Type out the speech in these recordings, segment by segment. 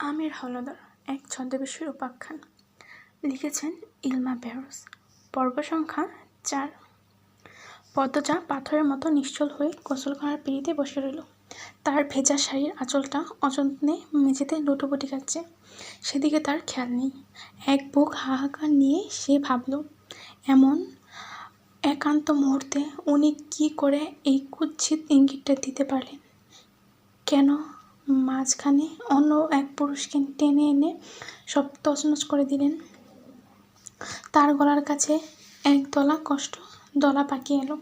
আমির হাওলাদার এক ছদ্মবেশীর উপাখ্যান। লিখেছেন ইলমা বেহরোজ। পর্ব সংখ্যা ৪। পদ্মজা পাথরের মতো নিশ্চল হয়ে গোসলখানার পিঁড়িতে বসে রইল। তার ভেজা শাড়ির আঁচলটা অযত্নে মেঝেতে লুটোপুটি খাচ্ছে। সেদিকে তার খেয়াল নেই। এক বুক হাহাকার নিয়ে সে ভাবল, এমন একান্ত মুহূর্তে উনি কি করে এই কুৎসিত ইঙ্গিতটা দিতে পারলেন? কেন মাঝখানে অন্য এক পুরুষকে টেনে এনে সব তছনছ করে দিলেন? তার গলার কাছে এক দলা কষ্ট দলা পাকিয়ে এলো।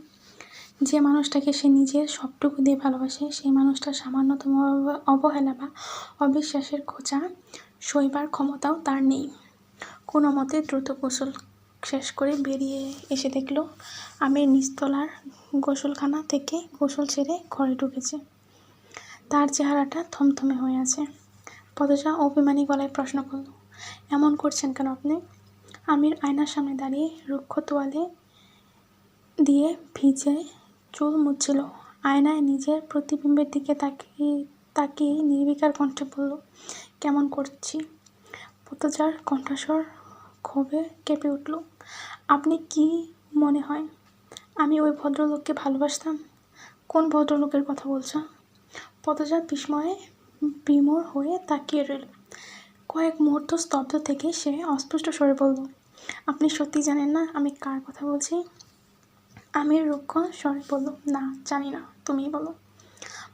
যে মানুষটাকে সে নিজের সবটুকু দিয়ে ভালোবাসে, সেই মানুষটার সামান্যতম অবহেলা বা অবিশ্বাসের খোঁচা সইবার ক্ষমতাও তার নেই। কোনো মতে দ্রুত গোসল শেষ করে বেরিয়ে এসে দেখল আমির নিচতলার গোসলখানা থেকে গোসল ছেড়ে ঘরে ঢুকেছে। তার চেহারাটা থমথমে হয়ে আছে। পদ্মজা অভিমানী গলায় প্রশ্ন করল, এমন করছেন কেন আপনি? আমির আয়নার সামনে দাঁড়িয়ে রুক্ষ তোয়ালে দিয়ে ভিজে চুল মুছছিল। আয়নায় নিজের প্রতিবিম্বের দিকে তাকিয়ে নির্বিকার কণ্ঠে বলল, কেমন করছি? পদ্মজার কণ্ঠস্বর ক্ষোভে কেঁপে উঠল। আপনি কি মনে হয় আমি ওই ভদ্রলোককে ভালোবাসতাম? কোন ভদ্রলোকের কথা বলছ? পদ্মজা বিস্ময়ে বিমূঢ় হয়ে তাকিয়ে রইল। কয়েক মুহূর্ত স্তব্ধ থেকে সে অস্পষ্ট স্বরে বলল, আপনি সত্যি জানেন না আমি কার কথা বলছি? আমির রুক্ষ স্বরে বলল, না জানি না, তুমিই বলো।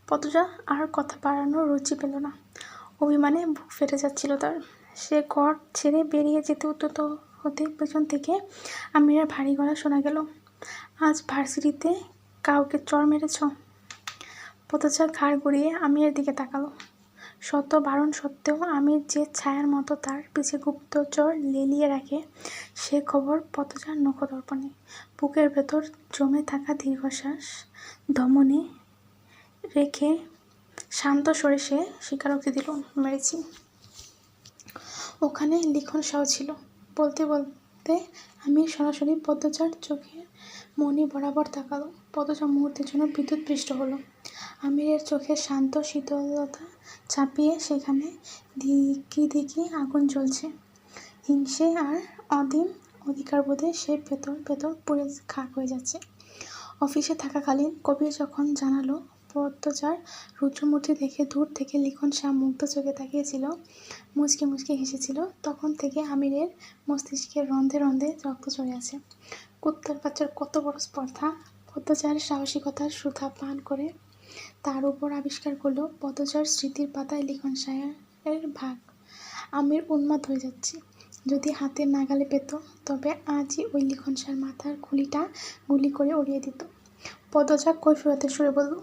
পদ্মজা আর কথা বাড়ানোর রুচি পেল না। অভিমানে বুক ফেটে যাচ্ছিল তার। সে ঘর ছেড়ে বেরিয়ে যেতে উদ্যত হতে পেছন থেকে আমিরের ভারী গলা শোনা গেল, আজ ভার্সিটিতে কাউকে চড় মেরেছ? পদ্মজা ঘাড় ঘুরিয়ে আমিরের দিকে তাকালো। শত বারণ সত্ত্বেও আমির যে ছায়ার মতো তার পিছে গুপ্তচর লেলিয়ে রাখে, সে খবর পদ্মজার নখদর্পণে। বুকের ভেতর জমে থাকা দীর্ঘশ্বাস ধমনী রেখে শান্ত স্বরে সে স্বীকারোক্তি দিল, মেরেছি। ওখানে লিখন সাও ছিল। বলতে বলতে আমির সরাসরি পদ্মজার চোখের মণি বরাবর তাকালো। পদ্মজা মুহূর্তের জন্য বিদ্যুৎপৃষ্ট হলো। আমিরের চোখের শান্ত শীতলতা ছাপিয়ে সেখানে ধিকি আগুন জ্বলছে। হিংসে আর অদীম অধিকারবোধে সে ভেতর পুড়ে খাক হয়ে যাচ্ছে। অফিসে থাকাকালীন কবির যখন জানালো পদ্মজার রুদ্রমূর্তি দেখে দূর থেকে লিখন শাহ মুগ্ধ চোখে তাকিয়েছিল, মুচকি মুচকি হেসেছিল, তখন থেকে আমিরের মস্তিষ্কের রন্ধে রন্ধে রক্ত চড়ে আছে। কুত্তার বাচ্চার কত বড় স্পর্ধা! পদ্মজার সাহসিকতার সুধা পান করে তার উপর আবিষ্কার করলো পদ্মজার স্মৃতির পাতায় লিখন শাহের ভাগ। আমির উন্মাদ হয়ে যাচ্ছে। যদি হাতের নাগালে পেত, তবে আজই ওই লিখন শাহের মাথার খুলিটা গুলি করে উড়িয়ে দিত। পদ্মজা কৈফিয়তের সুরে বলল,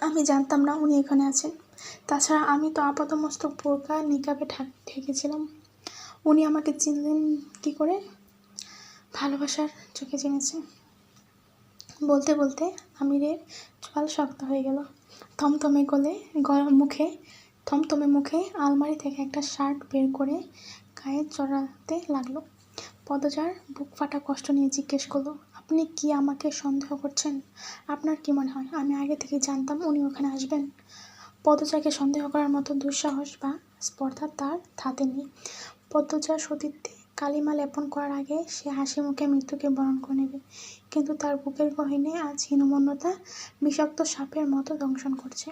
আমি জানতাম না উনি এখানে আছেন। তাছাড়া আমি তো আপাতমস্তক বোরকা নিকাবে ঢেকেছিলাম। উনি আমাকে চিনলেন কি করে? ভালোবাসার চোখে চিনেছে। বলতে বলতে আমিরের চোয়াল শক্ত হয়ে গেল। থমথমে মুখে আলমারি থেকে একটা শার্ট বের করে গায়ে জড়াতে লাগলো। পদ্মজার বুক ফাটা কষ্ট নিয়ে জিজ্ঞেস করলো, আপনি কি আমাকে সন্দেহ করছেন? আপনার কি মনে হয় আমি আগে থেকেই জানতাম উনি ওখানে আসবেন? পদ্মজাকে সন্দেহ করার মতো দুঃসাহস বা স্পর্ধা তার ধাতে নেই। পদ্মজার সতীত্বে কালিমা লেপন করার আগে সে হাসি মুখে মৃত্যুকে বরণ করে নেবে, কিন্তু তার বুকের গহীনে আজ হীনমন্যতা বিষাক্ত সাপের মতো দংশন করছে।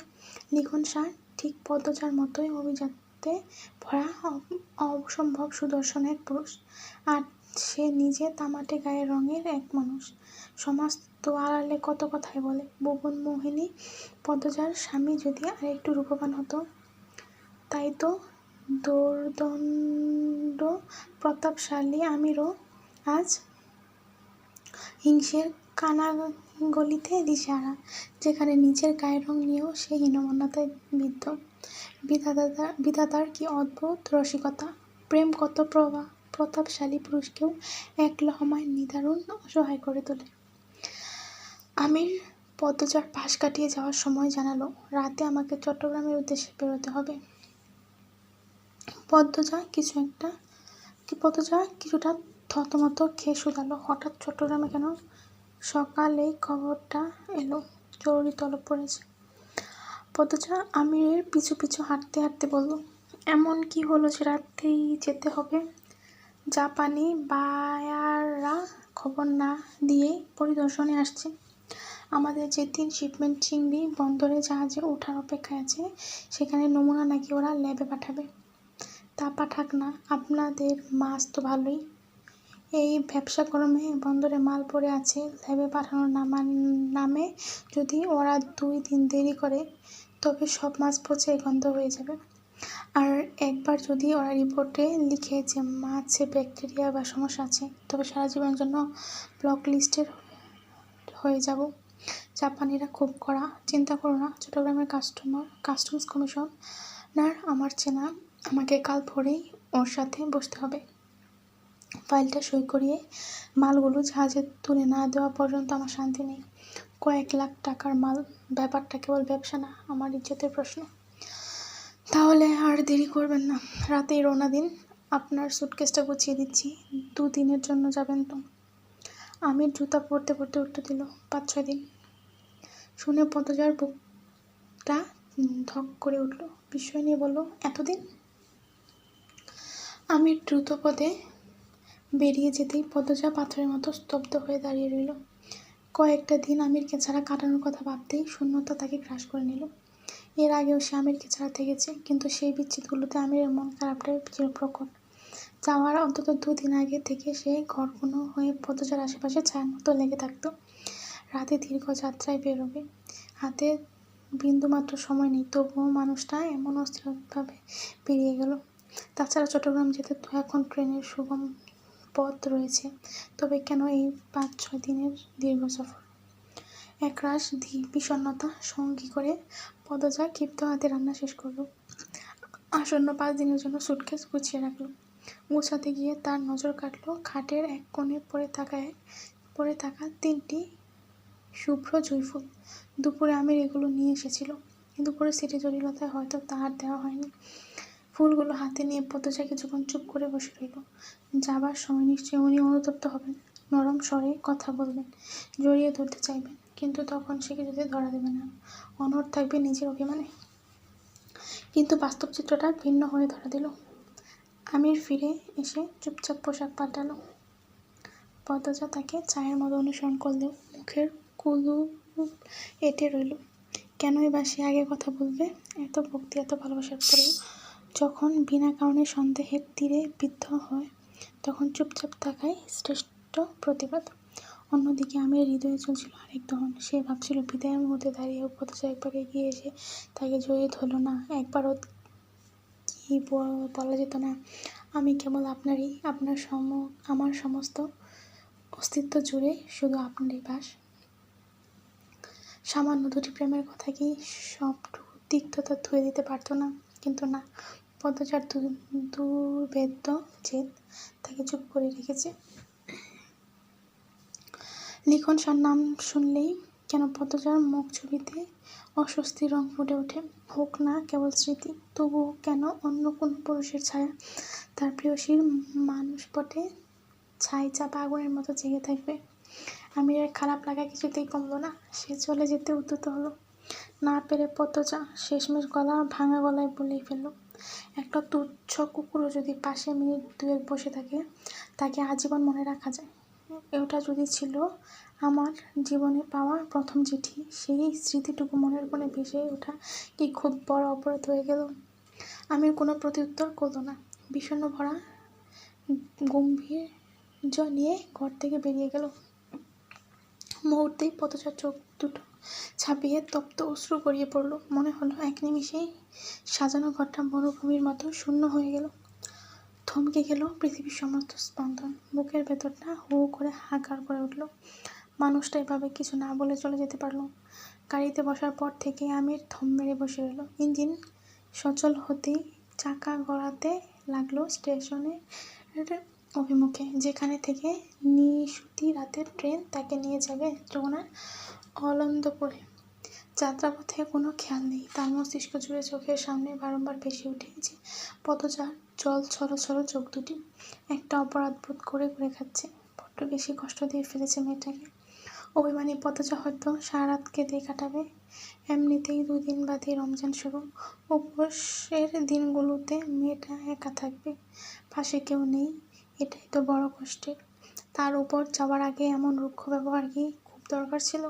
লিখন শাহ ঠিক পদ্মজার মতোই অভিজাত্যে ভরা অসম্ভব সুদর্শন এক পুরুষ, আর সে নিজে তামাটে গায়ের রঙের এক মানুষ। সমাজ তো আড়ালে কত কথাই বলে। ভুবন মোহিনী পদ্মজার স্বামী যদি আর একটু রূপবান হতো, তাই তো দোর্দণ্ড প্রতাপশালী আমিরও আজ হিংসের কানাগলিতে দিশেহারা, যেখানে নিজের গায়ের রং নিয়েও সে হীনমন্যতায় বিদ্ধ। বিধাতার কি অদ্ভুত রসিকতা! প্রেম কত প্রতাপশালী পুরুষকেও এক লহমায় নিদারুণ অসহায় করে তোলে। আমির পদ্মজার পাশ কাটিয়ে যাওয়ার সময় জানালো, রাতে আমাকে চট্টগ্রামের উদ্দেশ্যে বেরোতে হবে। পদ্মজা কিছুটা থতমত খেয়ে শুধালো, হঠাৎ চট্টগ্রামে কেন? সকালেই খবরটা এলো জরুরি তলব পড়েছে। পদ্মজা আমিরের পিছু পিছু হাঁটতে হাঁটতে বলল, এমন কি হলো যে রাতেই যেতে হবে? জাপানি বায়াররা খবর না দিয়েই পরিদর্শনে আসছে। আমাদের যে 3 শিপমেন্ট চিংড়ি বন্দরে জাহাজে ওঠার অপেক্ষায় আছে, সেখানে নমুনা নাকি ওরা ল্যাবে পাঠাবে। তা পাঠাক না, আপনাদের মাছ তো ভালোই। এই ব্যবসা গরমে বন্দরে মাল পড়ে আছে, ল্যাবে পাঠানোর নামে যদি ওরা 2 দিন দেরি করে, তবে সব মাছ পচে গন্ধ হয়ে যাবে। আর একবার যদি ওরা রিপোর্টে লিখে যে মাছে ব্যাকটেরিয়া বা সমস্যা আছে, তবে সারা জীবনের জন্য ব্লক লিস্টের হয়ে যাব। জাপানিরা খুব কড়া, চিন্তা করো না। চট্টগ্রামের কাস্টমস কমিশনার আমার চেনা, আমাকে কাল ভোরেই ওর সাথে বসতে হবে। ফাইলটা সই করিয়ে মালগুলো জাহাজে তুলে না দেওয়া পর্যন্ত আমার শান্তি নেই। কয়েক লাখ টাকার মাল, ব্যাপারটা কেবল ব্যবসা না, আমার ইজ্জতের প্রশ্ন। তাহলে আর দেরি করবেন না, রাতেই রওনা দিন। আপনার সুটকেসটা গুছিয়ে দিচ্ছি, 2 দিনের জন্য যাবেন তো? আমির জুতা পরতে পরতে উত্তর দিল, 5-6 দিন। শুনে পদজার বুকটা ধক করে উঠল, বিস্ময় নিয়ে বলল, এতদিন? আমির দ্রুত পদে বেরিয়ে যেতেই পদজা পাথরের মতো স্তব্ধ হয়ে দাঁড়িয়ে রইল। কয়েকটা দিন আমিরকে ছাড়া কাটানোর কথা ভাবতেই শূন্যতা তাকে গ্রাস করে নিল। এর আগেও সে আমিরকে ছাড়া থেকেছে, কিন্তু সেই বিচ্ছেদগুলোতে আমিরের মন খারাপটাই ছিল প্রকট। যাওয়ার অন্তত 2 দিন আগে থেকে সে ঘরকুনো হয়ে পদজার আশেপাশে ছায়ার মতো লেগে থাকত। রাতে দীর্ঘ যাত্রায় বেরোবে, হাতে বিন্দুমাত্র সময় নেই, তবুও মানুষটা এমন অস্থিরভাবে বেরিয়ে গেল। তাছাড়া চট্টগ্রাম যেতে তো এখন ট্রেনের সুগম পথ রয়েছে, তবে কেন এই 5-6 দিনের দীর্ঘ সফর? একরাশ বিষণ্ণতা সঙ্গী করে পদজা ক্ষিপ্ত হাতে রান্না শেষ করল। আসন্ন 5 দিনের জন্য সুটকেস গুছিয়ে রাখল। গুছাতে গিয়ে তার নজর কাটল খাটের এক কোণে পড়ে থাকা 3টি শুভ্র জুঁইফুল। দুপুরে আমির এগুলো নিয়ে এসেছিল, কিন্তু পরিস্থিতি জটিলতায় হয়তো তার দেওয়া হয়নি। ফুলগুলো হাতে নিয়ে পদজা কিছুক্ষণ চুপ করে বসে রইল। যাবার সময় নিশ্চয়ই উনি অনুতপ্ত হবেন, নরম স্বরে কথা বলবেন, জড়িয়ে ধরতে চাইবেন, কিন্তু তখন সে কিছুতে ধরা দেবে না, অনড় থাকবে নিজের অভিমানে। কিন্তু বাস্তব চিত্রটা ভিন্ন হয়ে ধরা দিল। আমির ফিরে এসে চুপচাপ পোশাক পাল্টালো। পদজা তাকে চায়ের মতো অনুসরণ করলেও মুখের কুলু এঁটে রইল। কেনই বা সে আগে কথা বলবে? এত ভক্তি, এত ভালোবাসার পরেও যখন বিনা কারণে সন্দেহের তীরে বিদ্ধ হয়, তখন চুপচাপ থাকাই শ্রেষ্ঠ প্রতিবাদ। অন্যদিকে আমির হৃদয়ে চলছিল আরেক দহন। সে ভাবছিল বিদায়ের মুহূর্তে দাঁড়িয়েও পদজা একবার এগিয়ে এসে তাকে জড়িয়ে ধরল না, একবারও কি বলা যেত না, আমি কেবল আপনারই, আমার সমস্ত অস্তিত্ব জুড়ে শুধু আপনারই বাস। সামান্য 2টি প্রেমের কথা কি সবটুকু তিক্ততা ধুয়ে দিতে পারত না? কিন্তু না, পদজার দুর্ভেদ্য জেদ তাকে চুপ করে রেখেছে। লিখন নাম শুনলেই কেন পদজার মুখ ছবিতে অস্বস্তির রং ফুটে ওঠে। হোক না কেবল স্মৃতি, তবুও কেন অন্য কোনো পুরুষের ছায়া তার প্রেয়সীর মানুষপটে ছাই চাপা আগুনের মতো জেগে থাকবে? আমিরের খারাপ লাগা কিছুতেই কমল না। সে চলে যেতে উদ্যত হলো। না পেরে পদজা শেষমেশ ভাঙা গলায় বলেই ফেলল, একটা তুচ্ছ কুকুরও যদি পাশে মিনিট 2 বসে থাকে, তাকে আজীবন মনে রাখা যায়। ওটা যদি ছিল আমার জীবনে পাওয়া প্রথম চিঠি, সেই স্মৃতিটুকু মনের কোণে ভেসে ওঠা কি খুব বড় অপরাধ হয়ে গেল? আমির কোনো প্রত্যুত্তর করল না। বিষণ্ণ ভরা গম্ভীর্য নিয়ে ঘর থেকে বেরিয়ে গেল। মুহূর্তেই পদজার চোখ দুটো ছাপিয়ে তপ্ত অশ্রু গড়িয়ে পড়ল। মনে হলো এক নিমিষেই সাজানো ঘরটা মরুভূমির মতো শূন্য হয়ে গেল। থমকে গেল পৃথিবীর সমস্ত স্পন্দন। বুকের ভেতরটা হু করে হাহাকার করে উঠল। মানুষটা এভাবে কিছু না বলে চলে যেতে পারল? গাড়িতে বসার পর থেকে আমির থম মেরে বসে রইল। ইঞ্জিন সচল হতেই চাকা গড়াতে লাগলো স্টেশনের অভিমুখে, যেখানে থেকে নিশুতি রাতের ট্রেন তাকে নিয়ে যাবে নেত্রকোনার অলন্দপুরে। যাত্রাপথে কোনো খেয়াল নেই, তার মস্তিষ্ক জুড়ে চোখের সামনে বারংবার ভেসে উঠেছে পদজার জল ছলছল চোখ দুটি। একটা অপরাধ বোধ করে খাচ্ছে। বড্ড বেশি কষ্ট দিয়ে ফেলেছে মেয়েটাকে। অভিমানী পদজা হয়তো সারা রাত কেঁদেই কাটাবে। এমনিতেই 2 দিন বাদেই রমজান শুরু। উপবাসের দিনগুলোতে মেয়েটা একা থাকবে, পাশে কেউ নেই, এটাই তো বড় কষ্টের। তার উপর যাওয়ার আগে এমন রুক্ষ ব্যবহার কি খুব দরকার ছিল?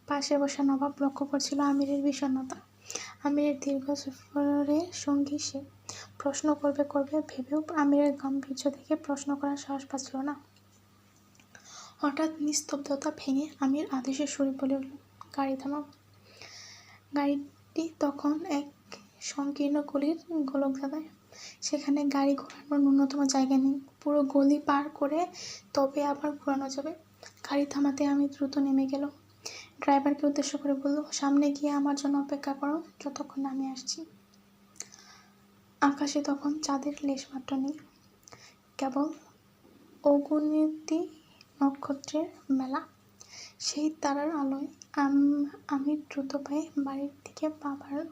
পাশে বসা নবাব লক্ষ্য করছিল আমিরের বিষণ্ণতা। আমিরের দীর্ঘ সফরের সঙ্গী সে। প্রশ্ন করবে ভেবেও আমিরের গাম্ভীর্য দেখে প্রশ্ন করার সাহস পাচ্ছিল না। হঠাৎ নিস্তব্ধতা ভেঙে আমির আদেশের সুরে বলে উঠল, গাড়ি থামাও। গাড়িটি তখন এক সংকীর্ণ গলির গোলকধাঁধায়। সেখানে গাড়ি ঘোরানোর ন্যূনতম জায়গা নেই। পুরো গলি পার করে তবে আবার ঘোরানো যাবে। গাড়ি থামাতে আমি দ্রুত নেমে গেল। ড্রাইভারকে উদ্দেশ্য করে বলল, সামনে গিয়ে আমার জন্য অপেক্ষা করো, যতক্ষণ আমি আসছি। আকাশে তখন চাঁদের লেশমাত্র নেই, কেবল অগণিত নক্ষত্রের মেলা। সেই তারার আলোয় আমি দ্রুত পায়ে বাড়ির দিকে পা বাড়াল।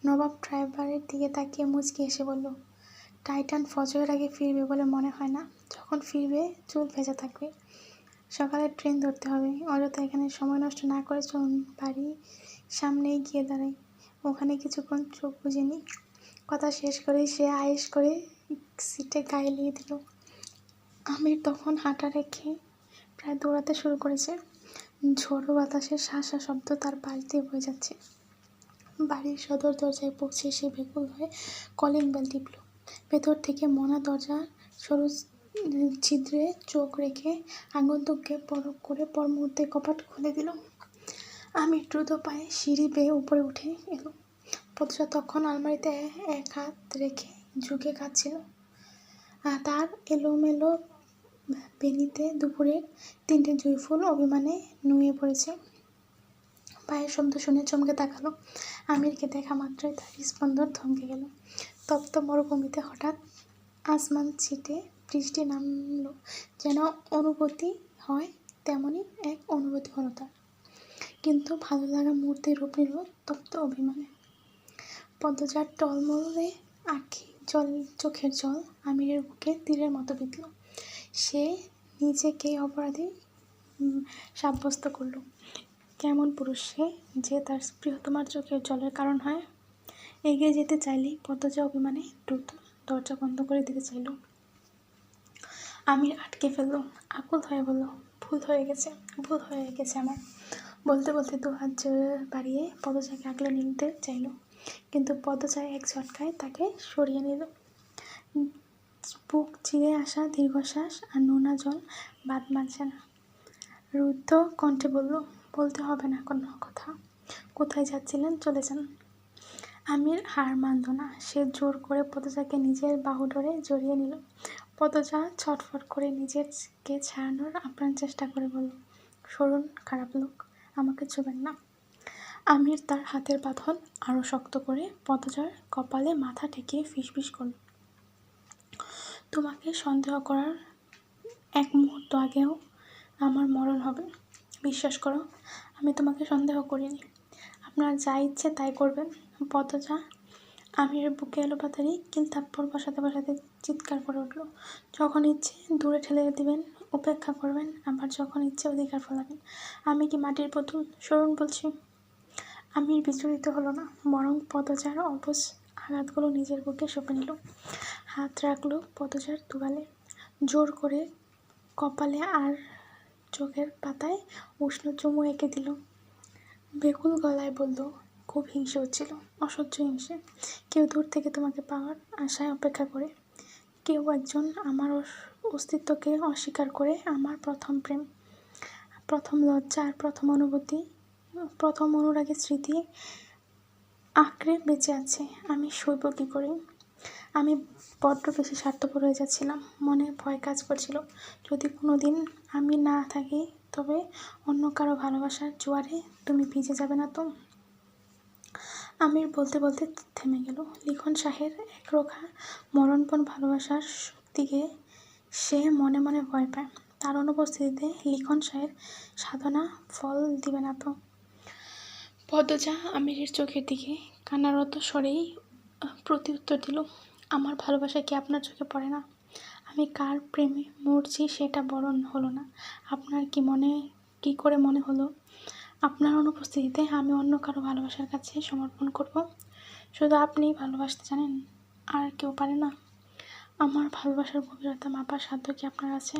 নবাব ড্রাইভারের দিকে তাকিয়ে মুচকি এসে বলল, টাইটান ফজরের আগে ফিরবে বলে মনে হয় না। যখন ফিরবে চুল ভেজা থাকবে। সকালে ট্রেন ধরতে হবে। অযথা এখানে সময় নষ্ট না করে চলুন বাড়ির সামনেই গিয়ে দাঁড়াই, ওখানে কিছুক্ষণ চোখ বুজে নিই। কথা শেষ করেই সে আয়েশ করে সিটে গায়ে লিয়ে দিল। আমির তখন হাঁটা রেখে প্রায় দৌড়াতে শুরু করেছে। ঝোড়ো বাতাসের শাঁসা শব্দ তার পাশ দিয়ে বয়ে যাচ্ছে। বাড়ির সদর দরজায় পৌঁছে সে বেকুল হয়ে কলিং বেল টিপল। ভেতর থেকে মোনা দরজার সরু ছিদ্রে চোখ রেখে আগন্তুককে পরখ করে পর মুহূর্তে কপাট খুলে দিল। আমি দ্রুত পায়ে সিঁড়ি বেয়ে উপরে উঠে এলো। পদজা তখন আলমারিতে এক হাত রেখে ঝুঁকে কাঁদছিল। তার এলোমেলো বেনিতে দুপুরের 3টে জুঁই ফুল অভিমানে নুয়ে পড়েছে। পায়ের শব্দ শুনে চমকে তাকালো। আমিরকে দেখা মাত্রই তার স্পন্দন থমকে গেল। তপ্ত মরুভূমিতে হঠাৎ আসমান ছিটে বৃষ্টি নামলো, যেন অনুভূতি হয় তেমনই এক অনুভূতি হলো তার। কিন্তু ভালো লাগা মুহূর্তে রূপ নিল তপ্ত অভিমানে। পদজার টলমলে চোখের জল আমিরের বুকে তীরের মতো বিঁধল। সে নিজেকেই অপরাধী সাব্যস্ত করল। কেমন পুরুষ সে, যে তার প্রিয়তমার চোখের জলের কারণ হয়? এগিয়ে যেতে চাইলেই পদজা অভিমানে দ্রুত দরজা বন্ধ করে দিতে চাইল। আমির আটকে ফেলল, আকুল হয়ে বলল, ভুল হয়ে গেছে আমার। বলতে বলতে 2 হাত বাড়িয়ে পদজাকে আগলে নিতে চাইল, কিন্তু পদজা এক ঝটকায় তাকে সরিয়ে নিল। বুক চিরে আসা দীর্ঘশ্বাস আর নোনা জল বাদ মানছে না। রুদ্ধ কণ্ঠে বলল, বলতে হবে না কোনো কথা। কোথায় যাচ্ছিলেন, চলে যান। আমির হার মানল না। সে জোর করে পদজাকে নিজের বাহু ধরে জড়িয়ে নিল। পদজা ছটফট করে নিজেকে ছাড়ানোর আপ্রাণ চেষ্টা করে বলল, সরুন খারাপ লোক, আমাকে ছুবেন না। আমির তার হাতের বাঁধন আরও শক্ত করে পদজার কপালে মাথা ঠেকিয়ে ফিসফিস করল, তোমাকে সন্দেহ করার এক মুহূর্ত আগেও আমার মরণ হবে। বিশ্বাস করো, আমি তোমাকে সন্দেহ করিনি। আপনার যা ইচ্ছে তাই করবেন। পদজা আমিরের বুকে এলো পাতারি কিল থাপ্পড় বসাতে বসাতে চিৎকার করে উঠল, যখন ইচ্ছে দূরে ঠেলে দিবেন, উপেক্ষা করবেন, আবার যখন ইচ্ছে অধিকার ফলাবেন। আমি কি মাটির পুতুল? সরুন বলছি। আমির বিচলিত হলো না, বরং পদজার অবশ আঘাতগুলো নিজের বুকে সঁপে নিল। হাত রাখলো পদজার দুগালে, জোর করে কপালে আর চোখের পাতায় উষ্ণ চুমু এঁকে দিল। বেকুল গলায় বলল, খুব হিংসে হচ্ছিল, অসহ্য হিংসে। কেউ দূর থেকে তোমাকে পাওয়ার আশায় অপেক্ষা করে, কেউ একজন আমার অস্তিত্বকে অস্বীকার করে। আমার প্রথম প্রেম, প্রথম লজ্জা আর প্রথম অনুভূতি, প্রথম অনুরাগের স্মৃতি আঁকড়ে বেঁচে আছে। আমি সইব কী করে? আমি বড্ড বেশি স্বার্থপর হয়ে যাচ্ছিলাম। মনে ভয় কাজ করছিল, যদি কোনো দিন আমি না থাকি তবে অন্য কারো ভালোবাসার জোয়ারে তুমি ভিজে যাবে না তো? আমির বলতে বলতে থেমে গেল। লিখন শাহের একরোখা মরণপণ ভালোবাসার শক্তিকে সে মনে মনে ভয় পায়। তার অনুপস্থিতিতে লিখন শাহের সাধনা ফল দিবে না তো? পদজা আমিরের চোখের দিকে কান্নারত স্বরেই প্রত্যুত্তর দিল, আমার ভালোবাসা কি আপনার চোখে পড়ে না? আমি কার প্রেমে মরছি সেটা বড় হলো না। আপনার কি মনে কি করে মনে হলো আপনার অনুপস্থিতিতে আমি অন্য কারো ভালোবাসার কাছে সমর্পণ করব? শুধু আপনিই ভালোবাসতে জানেন, আর কেউ পারে না? আমার ভালোবাসার গভীরতা মাপার সাধ্য কি আপনার আছে?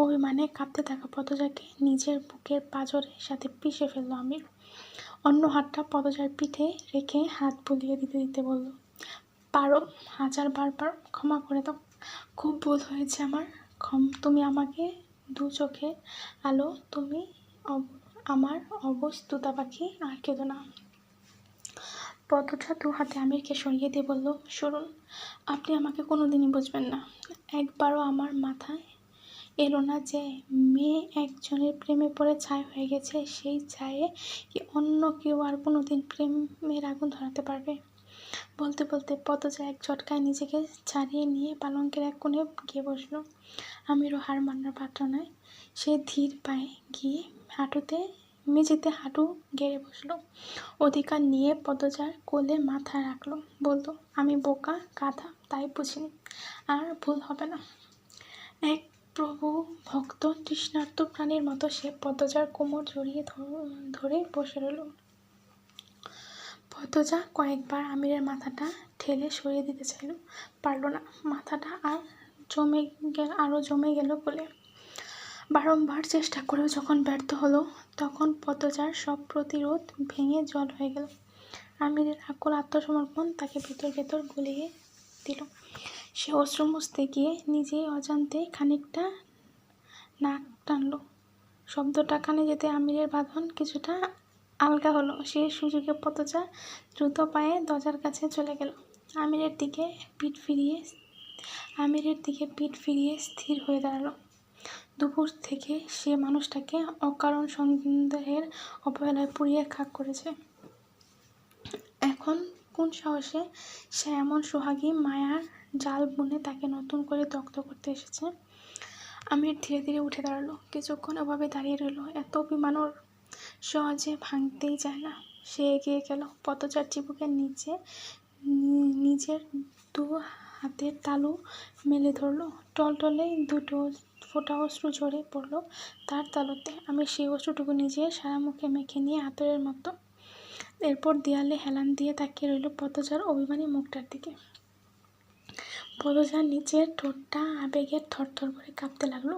অভিমানে কাঁপতে থাকা পদজাকে নিজের বুকের পাঁজরের সাথে পিষে ফেলল আমির। অন্য হাতটা পদজার পিঠে রেখে হাত বুলিয়ে দিতে দিতে বলল, পারো, হাজারবার পারো, ক্ষমা করে দাও। খুব ভুল হয়েছে আমার। তুমি আমাকে দু চোখে আলো, তুমি আমার অবুঝ তুতা পাখি, আর কেঁদো না। পদজা দু হাতে আমিরকে সরিয়ে দিয়ে বলল, শুনুন, আপনি আমাকে কোনোদিনই বুঝবেন না। একবারও আমার মাথায় এলো না যে মেয়ে একজনের প্রেমে পড়ে ছাই হয়ে গেছে, সেই ছায়ে কি অন্য কেউ আর কোনোদিন প্রেমের আগুন ধরাতে পারবে? বলতে বলতে পদজা এক ঝটকায় নিজেকে ছাড়িয়ে নিয়ে পালঙ্কের এক কোণে গিয়ে বসল। আমিরও হার মানার পাত্র নয়। সে ধীর পায়ে গিয়ে মেঝেতে হাঁটু গেড়ে বসল। অধিকার নিয়ে পদজার কোলে মাথা রাখল। বলল, আমি বোকা, গাধা, তাই বুঝিনি, আর ভুল হবে না। এক প্রভু ভক্ত তৃষ্ণার্ত প্রাণীর মতো সে পদজার কোমর জড়িয়ে ধরে বসে রইল। পদজা কয়েকবার আমিরের মাথাটা ঠেলে সরিয়ে দিতে চাইল, পারল না। মাথাটা আরও জমে গেল বলে। বারংবার চেষ্টা করেও যখন ব্যর্থ হলো, তখন পদজার সব প্রতিরোধ ভেঙে জল হয়ে গেল। আমিরের আকুল আত্মসমর্পণ তাকে ভেতর ভেতর গলিয়ে দিল। সে অশ্রু মুছতে গিয়ে নিজেই অজান্তে খানিকটা নাক টানল। শব্দটা কানে যেতে আমিরের বাঁধন কিছুটা আলগা হলো। সে সুযোগে পদজা দ্রুত পায়ে দরজার কাছে চলে গেল। আমিরের দিকে পিঠ ফিরিয়ে স্থির হয়ে দাঁড়ালো। দুপুর থেকে সে মানুষটাকে অকারণ সন্দেহের অবহেলায় পুড়িয়ে খাক করেছে। এখন কোন সাহসে সে এমন সোহাগী মায়ার জাল বুনে তাকে নতুন করে দগ্ধ করতে এসেছে? আমির ধীরে ধীরে উঠে দাঁড়ালো। কিছুক্ষণ ওভাবে দাঁড়িয়ে রইল। এত অভিমান ওর সহজে ভাঙতেই যায় না। সে এগিয়ে গেল, পদজার চিবুকের নিচে নিজের দু হাতের তালু মেলে ধরল। টলটলে দুটো ফোঁটা অশ্রু ঝরে পড়ল তার তালুতে। আমি সেই অশ্রুটুকু নিজের সারা মুখে মেখে নিয়ে আতরের মতো এরপর দেয়ালে হেলান দিয়ে তাকিয়ে রইল পদজার অভিমানী মুখটার দিকে। পদজার নিচের ঠোঁটটা আবেগে থরথর করে কাঁপতে লাগলো।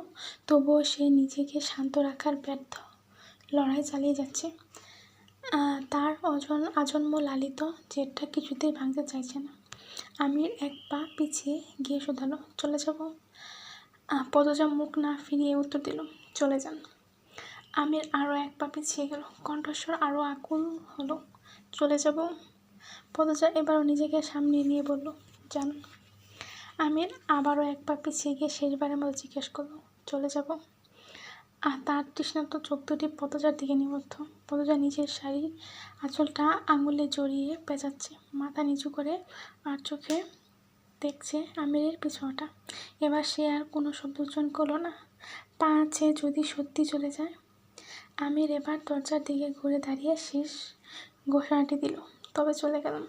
তবুও সে নিজেকে শান্ত রাখার ব্যর্থ লড়াই চালিয়ে যাচ্ছে। তার আজন্ম লালিত জেদটা কিছুতেই ভাঙতে চাইছে না। আমির এক পা পিছিয়ে গিয়ে শোধালো, চলে যাব? পদজা মুখ না ফিরিয়ে উত্তর দিল, চলে যান। আমির আরও এক পা পিছিয়ে গেল। কণ্ঠস্বর আরও আকুল হলো, চলে যাব? পদজা এবারও নিজেকে সামনে নিয়ে বলল, যান। আমির আবারও এক পা পিছিয়ে গিয়ে শেষবারের মতো জিজ্ঞেস করল, চলে যাব? তার তৃষ্ণার্ত চোখ দুটি পদজার দিকে নিবদ্ধ। পদজা নিজের শাড়ির আঁচলটা আঙুলে জড়িয়ে পেঁচাচ্ছে, মাথা নিচু করে আর চোখে দেখছে আমিরের পিছনটা। এবার সে আর কোনো শব্দ উচ্চারণ করল না। পা আছে যদি সত্যি চলে যায়। আমির এবার দরজার দিকে ঘুরে দাঁড়িয়ে শেষ ঘোষণাটি দিল, তবে চলে গেলাম।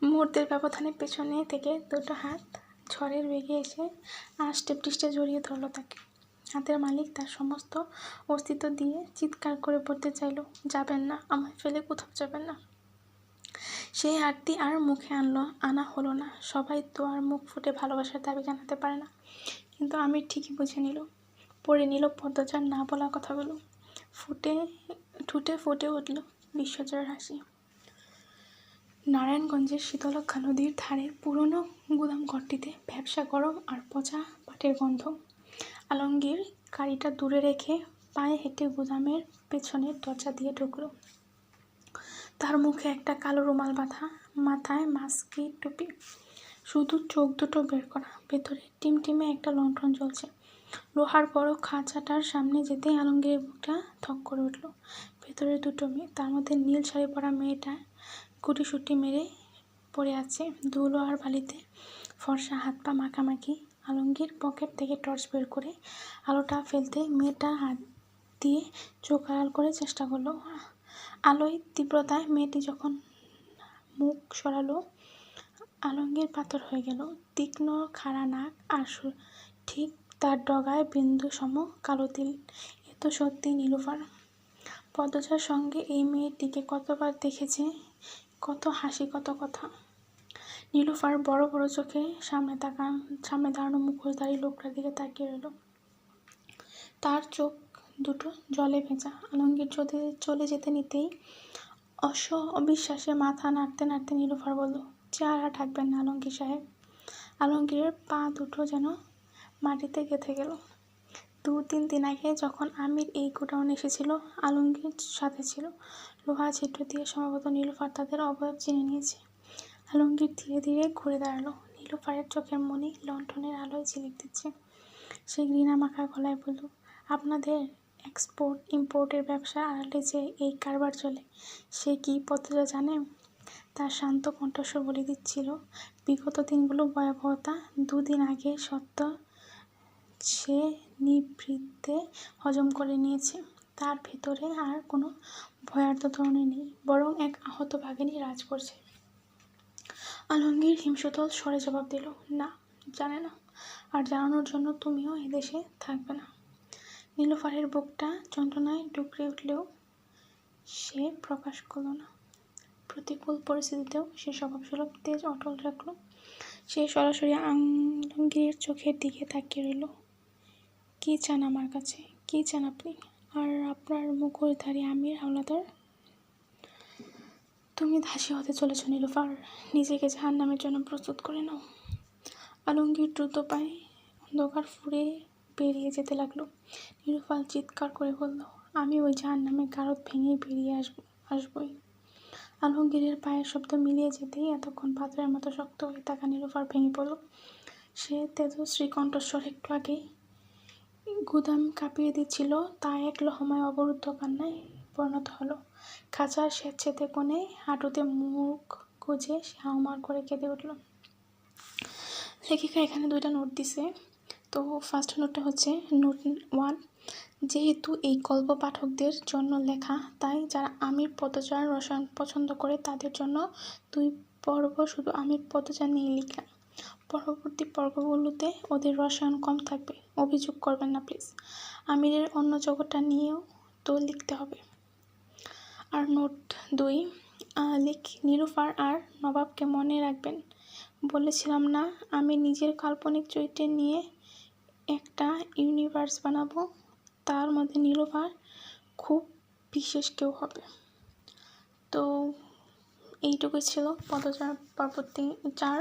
মুহূর্তের ব্যবধানে পেছনে থেকে দুটো হাত ঝড়ের বেগে এসে আষ্টে পৃষ্ঠে জড়িয়ে ধরল তাকে। হাতের মালিক তার সমস্ত অস্তিত্ব দিয়ে চিৎকার করে বলতে চাইল, যাবেন না, আমায় ফেলে কোথাও যাবেন না। সেই হাতটি আর মুখে আনা হলো না। সবাই তো আর মুখ ফুটে ভালোবাসার দাবি জানাতে পারে না। কিন্তু আমি ঠিকই বুঝে পড়ে নিল পদজার না বলা কথাগুলো। ঠোঁটে ফুটে উঠল বিশ্বজয়ের হাসি। নারায়ণগঞ্জের শীতলক্ষা নদীর ধারের পুরনো গুদাম ঘরটিতে ভ্যাপসা গরম আর পচা পাটের গন্ধ। আলমগীর গাড়িটা দূরে রেখে পায়ে হেঁটে গুদামের পেছনের দরজা দিয়ে ঢুকল। তার মুখে একটা কালো রুমাল বাঁধা, মাথায় মাস্কি টুপি, শুধু চোখ দুটো বের করা। ভেতরে টিমটিমে একটা লণ্ঠন জ্বলছে। লোহার বড় খাঁচাটার সামনে যেতেই আলমগীরের বুকটা থক করে উঠল। ভেতরে দুটো মেয়ে, তার মধ্যে নীল শাড়ি পরা মেয়েটা গুটিসুটি মেরে পড়ে আছে ধুলো আর বালিতে, ফর্সা হাত পা মাখামাখি। আলমগীর পকেট থেকে টর্চ বের করে আলোটা ফেলতে মেয়েটা হাত দিয়ে চোখ আড়াল করে চেষ্টা করলো। আলোয় তীব্রতায় মেয়েটি যখন মুখ সরালো, আলমগীর পাথর হয়ে গেল। তীক্ষ্ণ খাড়া নাক আর ঠিক তার ডগায় বিন্দু সম কালো তিল। এ তো সত্যি নীলুফার পদ্মজার সঙ্গে এই মেয়েটিকে কতবার দেখেছে, কত হাসি, কত কথা। নীলুফার বড় বড় চোখে সামনে দাঁড়ানো মুখোশধারী লোকটার দিকে তাকিয়ে রইল। তার চোখ দুটো জলে ভেজা। আলমগীর চলে যেতে নিতেই অবিশ্বাসে মাথা নাড়তে নাড়তে নীলুফার বলল, চেহারা ঢাকবেন না আলমগীর সাহেব। আলমগীরের পা দুটো যেন মাটিতে গেঁথে গেল। 2-3 দিন আগে যখন আমির এই গোডাউনে এসেছিল, আলমগীর সাথে ছিল। লোহা ছিদ্র দিয়ে সম্ভবত নীলুফার তাদের অবয়ব চিনে নিয়েছে। আলমগীর ধীরে ধীরে ঘুরে দাঁড়ালো। নীলুফারের চোখের মণি লণ্ঠনের আলোয় ঝিলিক দিচ্ছে। সে ঘৃণা মাখা গলায় বলল, আপনাদের এক্সপোর্ট ইম্পোর্টের ব্যবসা আড়ালে যে এই কারবার চলে, সে কি পদ্মজা জানে? তার শান্ত কণ্ঠস্বর বলে দিচ্ছিল বিগত দিনগুলো ভয়াবহতা 2 দিন আগে সত্য সে নিভৃতে হজম করে নিয়েছে। তার ভেতরে আর কোনো ভয়ার্ত ধরনের নেই, বরং এক আহত বাঘিনী রাজ করছে। আলমগীর হিমশীতল স্বরে জবাব দিল, না, জানে না, আর জানানোর জন্য তুমিও এদেশে থাকবে না। নীলুফারের বুকটা যন্ত্রণায় ডুকরে উঠলেও সে প্রকাশ করল না। প্রতিকূল পরিস্থিতিতেও সে স্বভাবসুলভ তেজ অটল রাখল। সে সরাসরি আলমগীরের চোখের দিকে তাকিয়ে রইল। কি চান আমার কাছে? কি চান আপনি? আর আপনার মুখোশধারী আমির হাওলাদার? তুমি দাসী হতে চলেছ নীলুফার। নিজেকে জাহান্নামের জন্য প্রস্তুত করে নাও। আলমগীর দ্রুত পায়ে অন্ধকার ফুঁড়ে বেরিয়ে যেতে লাগলো। নীলুফার চিৎকার করে বলল, আমি ওই জাহান্নামের গারদ ভেঙে বেরিয়ে আসবই। আলমগীরের পায়ের শব্দ মিলিয়ে যেতেই এতক্ষণ পাথরের মতো শক্ত হয়ে থাকা নীলুফার ভেঙে পড়ল। সে তেজশ্রী কণ্ঠস্বর একটু আগেই গুদাম কাঁপিয়ে দিচ্ছিল, তা এক লহমায় অবরুদ্ধ কান্নায় পরিণত হলো। খাঁচার স্যাঁতসেঁতে কোণে হাঁটুতে মুখ গুজে সে হাউমাউ করে কেঁদে উঠল। লেখিকা এখানে 2টা নোট দিছে। তো ফার্স্ট নোটটা হচ্ছে নোট 1, যেহেতু এই গল্প পাঠকদের জন্য লেখা, তাই যারা আমির পদ্মজার রসায়ন পছন্দ করে তাদের জন্য 2 পর্ব শুধু আমির পদ্মজা নিয়ে লিখলাম। পরবর্তী পর্বগুলোতে ওদের রসায়ন কম থাকবে, অভিযোগ করবেন না প্লিজ। আমিরের অন্য জগৎটা নিয়েও তো লিখতে হবে। আর নোট 2, নীলুফার আর নবাবকে মনে রাখবেন, বলেছিলাম না আমি নিজের কাল্পনিক চরিত্রে নিয়ে একটা ইউনিভার্স বানাবো, তার মধ্যে নীলুফার খুব বিশেষ কেউ হবে। তো এইটুকুই ছিল পদ্মজার পরবর্তী 4।